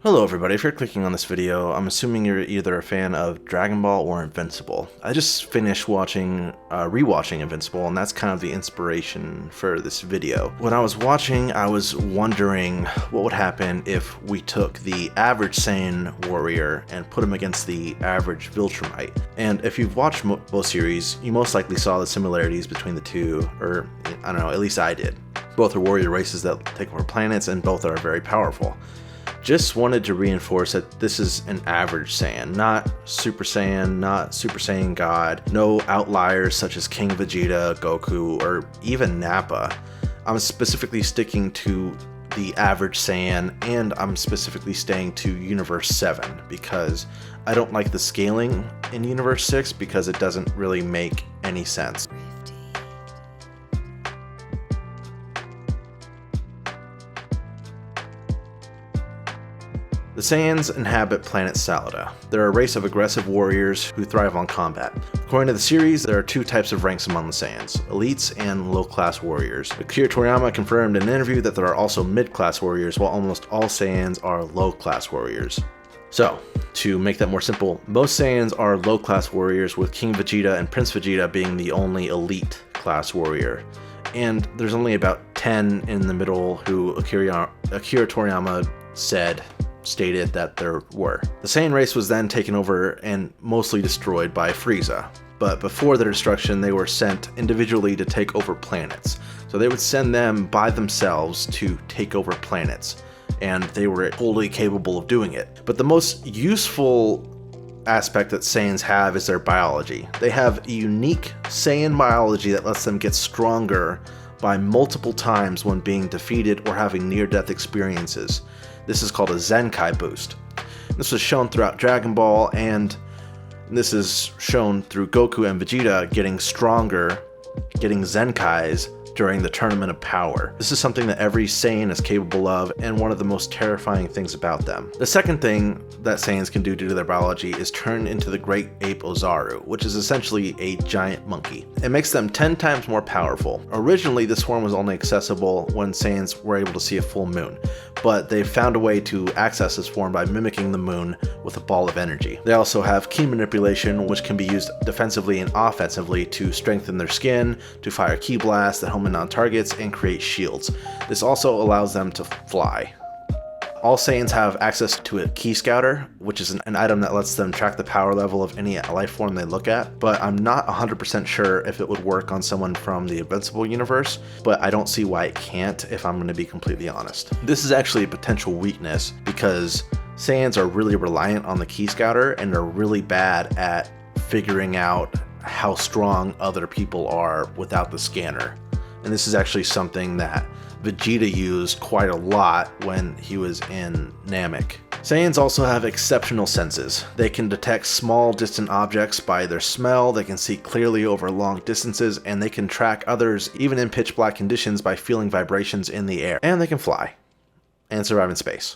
Hello everybody, if you're clicking on this video, I'm assuming you're either a fan of Dragon Ball or Invincible. I just finished rewatching Invincible, and that's kind of the inspiration for this video. When I was watching, I was wondering what would happen if we took the Average Saiyan warrior and put him against the Average Viltrumite. And if you've watched both series, you most likely saw the similarities between the two, or I don't know, at least I did. Both are warrior races that take over planets, and both are very powerful. Just wanted to reinforce that this is an average Saiyan, not Super Saiyan, not Super Saiyan God, no outliers such as King Vegeta, Goku, or even Nappa. I'm specifically sticking to the average Saiyan, and I'm specifically staying to Universe 7 because I don't like the scaling in Universe 6 because it doesn't really make any sense. The Saiyans inhabit planet Salada. They're a race of aggressive warriors who thrive on combat. According to the series, there are two types of ranks among the Saiyans, elites and low-class warriors. Akira Toriyama confirmed in an interview that there are also mid-class warriors, while almost all Saiyans are low-class warriors. So, to make that more simple, most Saiyans are low-class warriors, with King Vegeta and Prince Vegeta being the only elite class warrior. And there's only about 10 in the middle who Akira Toriyama stated that there were. The Saiyan race was then taken over and mostly destroyed by Frieza, but before their destruction they were sent individually to take over planets. So they would send them by themselves to take over planets, and they were totally capable of doing it. But the most useful aspect that Saiyans have is their biology. They have a unique Saiyan biology that lets them get stronger by multiple times when being defeated or having near-death experiences. This is called a Zenkai boost. This was shown throughout Dragon Ball, and this is shown through Goku and Vegeta getting stronger, getting Zenkais during the Tournament of Power. This is something that every Saiyan is capable of, and one of the most terrifying things about them. The second thing that Saiyans can do due to their biology is turn into the Great Ape Ozaru, which is essentially a giant monkey. It makes them 10 times more powerful. Originally, this form was only accessible when Saiyans were able to see a full moon, but they found a way to access this form by mimicking the moon with a ball of energy. They also have ki manipulation, which can be used defensively and offensively to strengthen their skin, to fire ki blasts that home in on targets, and create shields. This also allows them to fly. All Saiyans have access to a Ki Scouter, which is an item that lets them track the power level of any life form they look at, but I'm not 100% sure if it would work on someone from the Invincible universe, but I don't see why it can't if I'm going to be completely honest. This is actually a potential weakness because Saiyans are really reliant on the Ki Scouter and are really bad at figuring out how strong other people are without the scanner. And this is actually something that Vegeta used quite a lot when he was in Namek. Saiyans also have exceptional senses. They can detect small distant objects by their smell, they can see clearly over long distances, and they can track others even in pitch black conditions by feeling vibrations in the air. And they can fly and survive in space.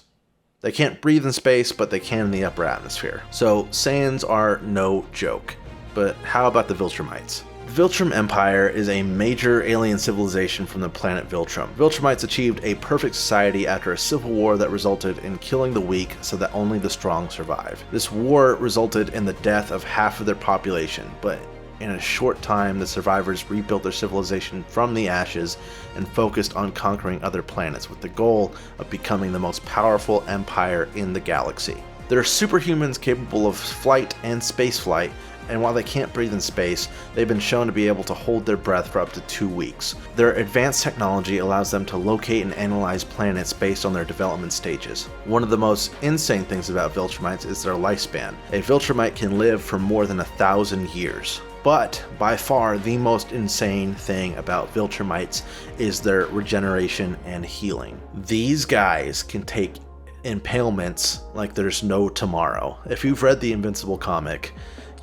They can't breathe in space, but they can in the upper atmosphere. So Saiyans are no joke. But how about the Viltrumites? The Viltrum Empire is a major alien civilization from the planet Viltrum. Viltrumites achieved a perfect society after a civil war that resulted in killing the weak so that only the strong survive. This war resulted in the death of half of their population, but in a short time the survivors rebuilt their civilization from the ashes and focused on conquering other planets with the goal of becoming the most powerful empire in the galaxy. There are superhumans capable of flight and spaceflight, and while they can't breathe in space, they've been shown to be able to hold their breath for up to 2 weeks. Their advanced technology allows them to locate and analyze planets based on their development stages. One of the most insane things about Viltrumites is their lifespan. A Viltrumite can live for more than 1,000 years. But by far the most insane thing about Viltrumites is their regeneration and healing. These guys can take impalements like there's no tomorrow. If you've read the Invincible comic,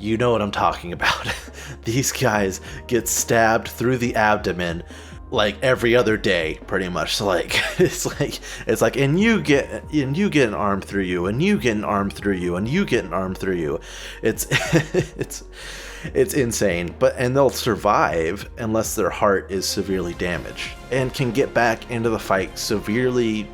you know what I'm talking about. These guys get stabbed through the abdomen like every other day, pretty much. So it's like, and you get an arm through you, and you get an arm through you, and you get an arm through you. It's insane. And they'll survive unless their heart is severely damaged, and can get back into the fight severely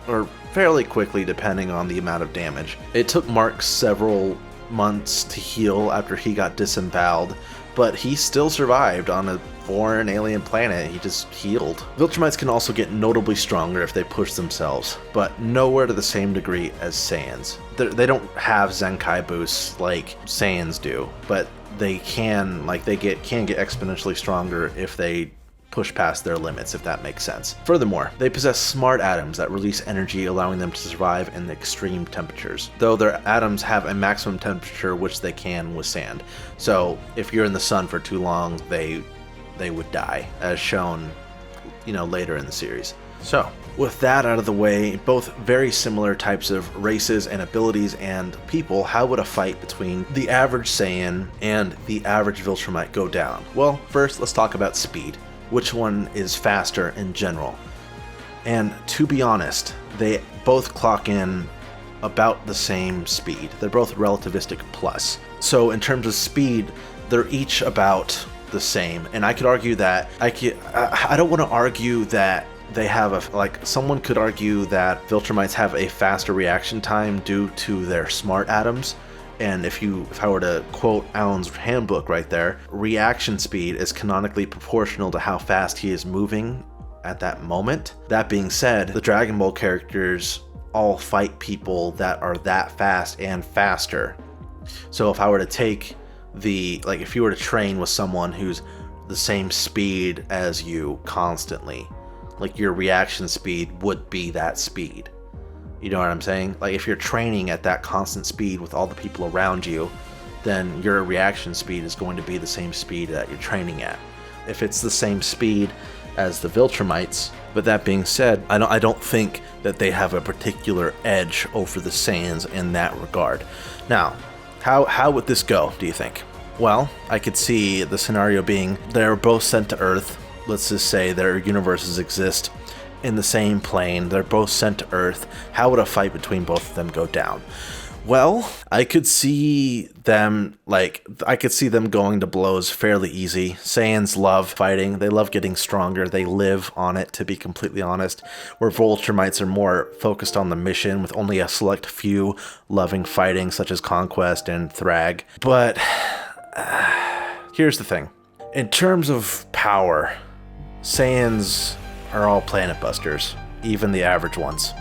or fairly quickly depending on the amount of damage. It took Mark several months to heal after he got disemboweled, but he still survived on a foreign alien planet. He just healed. Viltrumites can also get notably stronger if they push themselves, but nowhere to the same degree as Saiyans. They don't have Zenkai boosts like Saiyans do, but they can get exponentially stronger if they push past their limits, if that makes sense. Furthermore, they possess smart atoms that release energy, allowing them to survive in extreme temperatures, though their atoms have a maximum temperature which they can withstand. So if you're in the sun for too long, they would die, as shown, later in the series. So with that out of the way, both very similar types of races and abilities and people, how would a fight between the average Saiyan and the average Viltrumite go down? Well, first let's talk about speed. Which one is faster in general? And to be honest, they both clock in about the same speed. They're both relativistic plus. So in terms of speed, they're each about the same. And I could argue that, I don't want to argue that they have someone could argue that Viltrumites have a faster reaction time due to their smart atoms. And if I were to quote Alan's handbook right there, reaction speed is canonically proportional to how fast he is moving at that moment. That being said, the Dragon Ball characters all fight people that are that fast and faster. So if I were to take if you were to train with someone who's the same speed as you constantly, your reaction speed would be that speed. You know what I'm saying? If you're training at that constant speed with all the people around you, then your reaction speed is going to be the same speed that you're training at. If it's the same speed as the Viltrumites, but that being said, I don't think that they have a particular edge over the Saiyans in that regard. Now, how would this go, do you think? Well, I could see the scenario being they're both sent to Earth. Let's just say their universes exist in the same plane. They're both sent to Earth. How would a fight between both of them go down? Well, I could see them going to blows fairly easy. Saiyans love fighting. They love getting stronger. They live on it, to be completely honest. Where Viltrumites are more focused on the mission, with only a select few loving fighting, such as Conquest and Thrag. But here's the thing. In terms of power, Saiyans are all planet busters, even the average ones.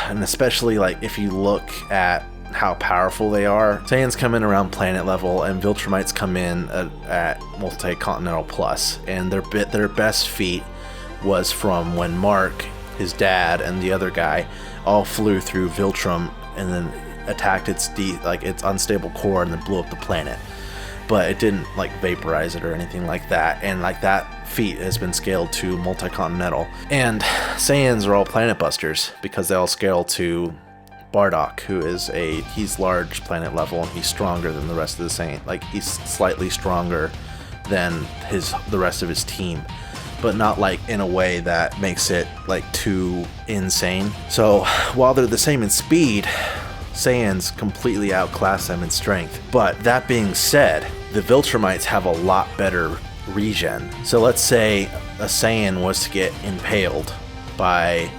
And especially if you look at how powerful they are, Saiyans come in around planet level and Viltrumites come in at multi-continental plus. And their best feat was from when Mark, his dad, and the other guy all flew through Viltrum and then attacked its unstable core and then blew up the planet. But it didn't vaporize it or anything like that. And that feat has been scaled to multi-continental. And Saiyans are all planet busters because they all scale to Bardock, who is he's large planet level and he's stronger than the rest of the Saiyan. He's slightly stronger than the rest of his team, but not in a way that makes it too insane. So while they're the same in speed, Saiyans completely outclass them in strength. But that being said, the Viltrumites have a lot better regen. So let's say a Saiyan was to get impaled by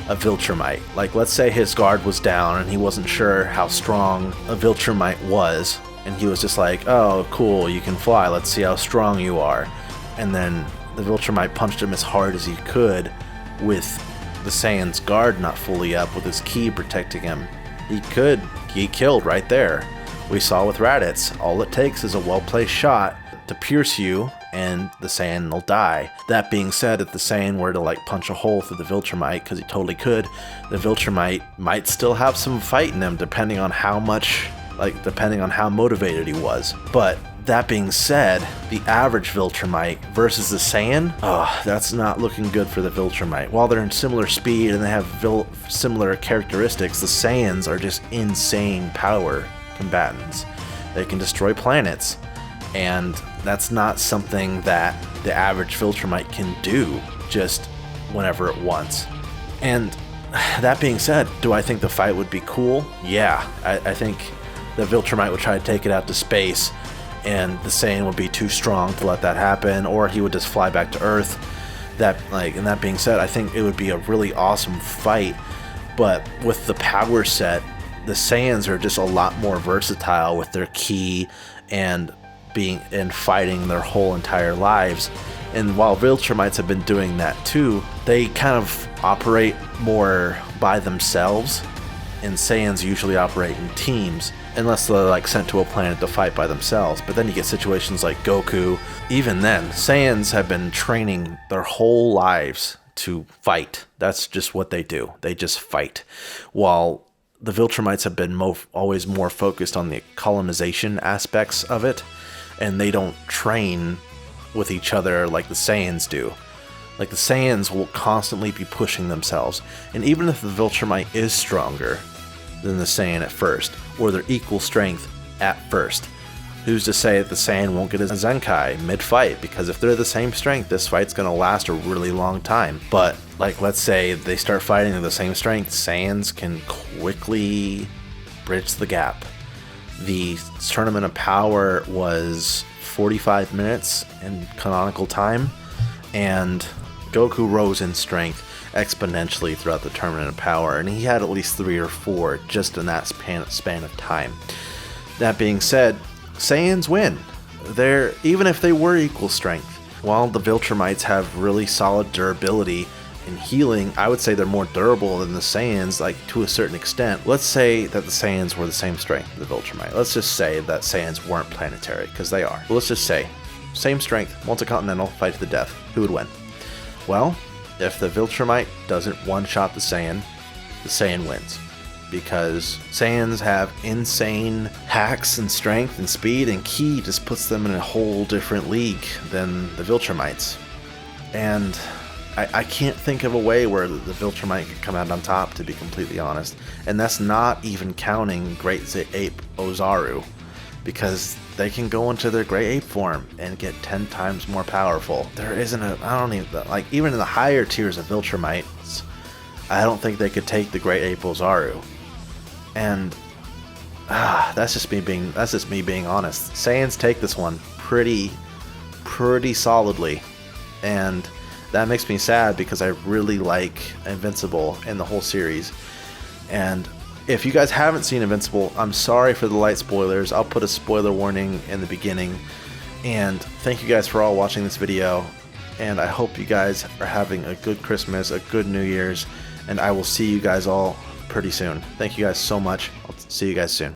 a Viltrumite. Let's say his guard was down and he wasn't sure how strong a Viltrumite was, and he was just oh cool, you can fly, let's see how strong you are. And then the Viltrumite punched him as hard as he could with the Saiyan's guard not fully up, with his ki protecting him. He killed right there. We saw with Raditz, all it takes is a well-placed shot to pierce you and the Saiyan will die. That being said, if the Saiyan were to punch a hole through the Viltrumite, because he totally could, the Viltrumite might still have some fight in him depending on how motivated he was. But that being said, the average Viltrumite versus the Saiyan, that's not looking good for the Viltrumite. While they're in similar speed and they have similar characteristics, the Saiyans are just insane power combatants. They can destroy planets, and that's not something that the average Viltrumite can do just whenever it wants. And that being said, do I think the fight would be cool? Yeah, I think the Viltrumite would try to take it out to space, and the Saiyan would be too strong to let that happen, or he would just fly back to Earth. And that being said, I think it would be a really awesome fight. But with the power set, the Saiyans are just a lot more versatile with their ki and fighting their whole entire lives. And while Viltrumites have been doing that too, they kind of operate more by themselves, and Saiyans usually operate in teams, unless they're like sent to a planet to fight by themselves. But then you get situations like Goku. Even then, Saiyans have been training their whole lives to fight. That's just what they do. They just fight. While the Viltrumites have been always more focused on the colonization aspects of it, and they don't train with each other like the Saiyans do. Like the Saiyans will constantly be pushing themselves, and even if the Viltrumite is stronger than the Saiyan at first, or they're equal strength at first, who's to say that the Saiyan won't get a Zenkai mid-fight? Because if they're the same strength, this fight's gonna last a really long time. But like, let's say they start fighting at the same strength, Saiyans can quickly bridge the gap. The Tournament of Power was 45 minutes in canonical time, and Goku rose in strength exponentially throughout the Tournament of Power, and he had at least 3 or 4 just in that span of time. That being said, Saiyans win. Even if they were equal strength. While the Viltrumites have really solid durability and healing, I would say they're more durable than the Saiyans, like to a certain extent. Let's say that the Saiyans were the same strength as the Viltrumite. Let's just say that Saiyans weren't planetary, because they are. But let's just say, same strength, multi-continental, fight to the death. Who would win? Well, if the Viltrumite doesn't one-shot the Saiyan wins. Because Saiyans have insane hacks and strength and speed, and ki just puts them in a whole different league than the Viltrumites. And I can't think of a way where the Viltrumite could come out on top, to be completely honest. And that's not even counting Great Ape Ozaru, because they can go into their Great Ape form and get 10 times more powerful. There isn't even in the higher tiers of Viltrumites, I don't think they could take the Great Ape Ozaru. And that's just me being honest. Saiyans take this one pretty solidly, and that makes me sad because I really like Invincible and the whole series. And if you guys haven't seen Invincible, I'm sorry for the light spoilers. I'll put a spoiler warning in the beginning. And thank you guys for all watching this video, and I hope you guys are having a good Christmas, a good New Year's, and I will see you guys all pretty soon. Thank you guys so much. I'll see you guys soon.